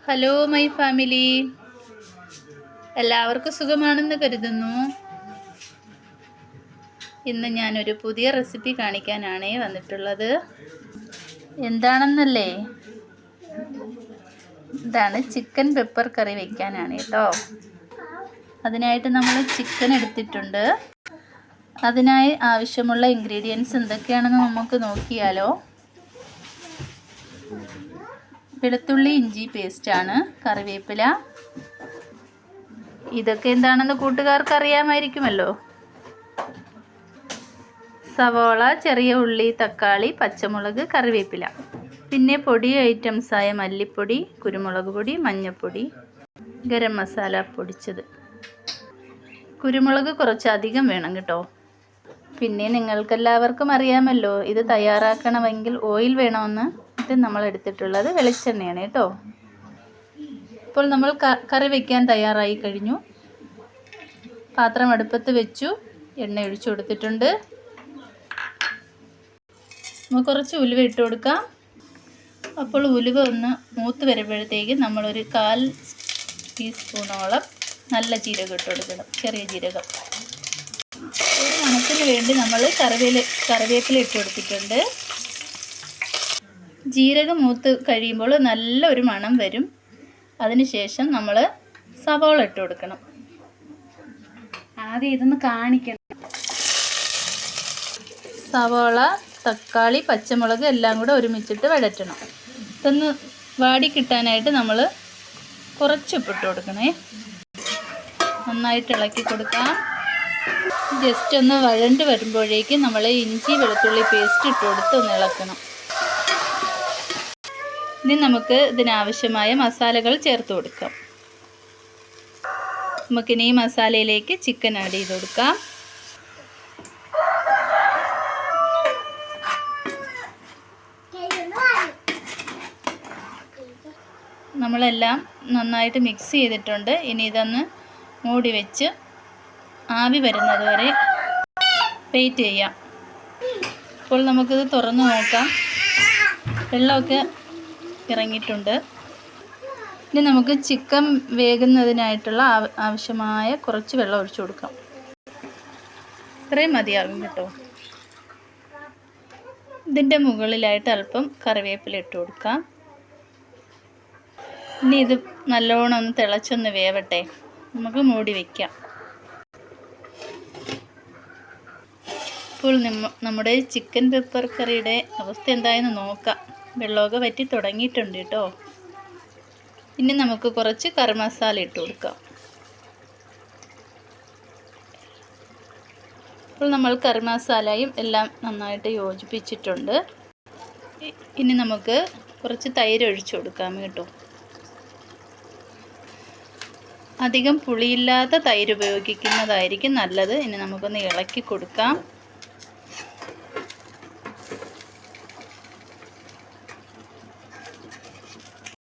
Hello my family, എല്ലാവർക്കും സുഖമാണെന്ന് കരുതുന്നു. ഇന്ന് ഞാനൊരു പുതിയ റെസിപ്പി കാണിക്കാനാണ് വന്നിട്ടുള്ളത്. എന്താണെന്നല്ലേ, ഇതാണ് ചിക്കൻ പെപ്പർ കറി വയ്ക്കാനാണ് കേട്ടോ. അതിനായിട്ട് നമ്മൾ ചിക്കൻ എടുത്തിട്ടുണ്ട്. അതിനായി ആവശ്യമുള്ള ഇൻഗ്രീഡിയൻസ് എന്തൊക്കെയാണെന്ന് നമുക്ക് നോക്കിയാലോ. വെളുത്തുള്ളി ഇഞ്ചി പേസ്റ്റാണ്, കറിവേപ്പില. ഇതൊക്കെ എന്താണെന്ന് കൂട്ടുകാർക്ക് അറിയാമായിരിക്കുമല്ലോ. സവോള, ചെറിയ ഉള്ളി, തക്കാളി, പച്ചമുളക്, കറിവേപ്പില. പിന്നെ പൊടി ഐറ്റംസായ മല്ലിപ്പൊടി, കുരുമുളക് പൊടി, മഞ്ഞൾപ്പൊടി, ഗരം മസാല പൊടിച്ചത്. കുരുമുളക് കുറച്ചധികം വേണം കേട്ടോ. പിന്നെ നിങ്ങൾക്കെല്ലാവർക്കും അറിയാമല്ലോ, ഇത് തയ്യാറാക്കണമെങ്കിൽ ഓയിൽ വേണമെന്ന്. ഇത് നമ്മൾ എടുത്തിട്ടുള്ളത് വെളിച്ചെണ്ണയാണ് കേട്ടോ. ഇപ്പോൾ നമ്മൾ കറി വയ്ക്കാൻ തയ്യാറായി കഴിഞ്ഞു. പാത്രം അടുപ്പത്ത് വെച്ചു, എണ്ണ ഒഴിച്ചു കൊടുത്തിട്ടുണ്ട്. നമുക്ക് കുറച്ച് ഉലുവ ഇട്ട് കൊടുക്കാം. അപ്പോൾ ഉലുവ ഒന്ന് മൂത്ത് വരുമ്പോഴത്തേക്ക് നമ്മളൊരു 1/4 ടീസ്പൂണോളം നല്ല ജീരകം ഇട്ട് കൊടുക്കണം, ചെറിയ ജീരകം. ഒരു മണത്തിന് വേണ്ടി നമ്മൾ കറിവേപ്പില ഇട്ട് കൊടുത്തിട്ടുണ്ട്. ജീരകം മൂത്ത് കഴിയുമ്പോൾ നല്ലൊരു മണം വരും. അതിനുശേഷം നമ്മൾ സവോള ഇട്ട് കൊടുക്കണം. ആദ്യം ഇതൊന്ന് കാണിക്കണം. സവോള, തക്കാളി, പച്ചമുളക് എല്ലാം കൂടെ ഒരുമിച്ചിട്ട് വഴറ്റണം. ഇതൊന്ന് വാടി കിട്ടാനായിട്ട് നമ്മൾ കുറച്ച് ഉപ്പിട്ട് കൊടുക്കണേ. നന്നായിട്ട് ഇളക്കി കൊടുക്കാം. ജസ്റ്റ് ഒന്ന് വഴണ്ട് വരുമ്പോഴേക്കും നമ്മൾ ഇഞ്ചി വെളുത്തുള്ളി പേസ്റ്റ് ഇട്ട് കൊടുത്ത് ഒന്ന് ഇളക്കണം. ഇനി നമുക്ക് ഇതിനാവശ്യമായ മസാലകൾ ചേർത്ത് കൊടുക്കാം. നമുക്കിനി ഈ മസാലയിലേക്ക് ചിക്കൻ ആഡ് ചെയ്ത് കൊടുക്കാം. നമ്മളെല്ലാം നന്നായിട്ട് മിക്സ് ചെയ്തിട്ടുണ്ട്. ഇനി ഇതൊന്ന് മൂടി വെച്ച് ആവി വരുന്നത് വരെ വെയിറ്റ് ചെയ്യാം. ഇപ്പോൾ നമുക്കിത് തുറന്ന് നോക്കാം. വെള്ളമൊക്കെ ഇറങ്ങിയിട്ടുണ്ട്. ഇനി നമുക്ക് ചിക്കൻ വേകുന്നതിനായിട്ടുള്ള ആവശ്യമായ കുറച്ച് വെള്ളം ഒഴിച്ചു കൊടുക്കാം. ഇത്രയും മതിയാകും കേട്ടോ. ഇതിൻ്റെ മുകളിലായിട്ട് അല്പം കറിവേപ്പില ഇട്ട് കൊടുക്കാം. ഇനി ഇത് നല്ലോണം ഒന്ന് തിളച്ചൊന്ന് വേവട്ടെ. നമുക്ക് മൂടി വയ്ക്കാം. ഇപ്പോൾ നമ്മുടെ ചിക്കൻ പെപ്പർ കറിയുടെ അവസ്ഥ എന്തായെന്ന് നോക്കാം. വെള്ളമൊക്കെ വറ്റി തുടങ്ങിയിട്ടുണ്ട് കേട്ടോ. ഇനി നമുക്ക് കുറച്ച് കറി മസാല ഇട്ട് കൊടുക്കാം. ഇപ്പോൾ നമ്മൾ കറി മസാലയും എല്ലാം നന്നായിട്ട് യോജിപ്പിച്ചിട്ടുണ്ട്. ഇനി നമുക്ക് കുറച്ച് തൈര് ഒഴിച്ചു കൊടുക്കാം കേട്ടോ. അധികം പുളിയില്ലാത്ത തൈര് ഉപയോഗിക്കുന്നതായിരിക്കും നല്ലത്. ഇനി നമുക്കൊന്ന് ഇളക്കി കൊടുക്കാം.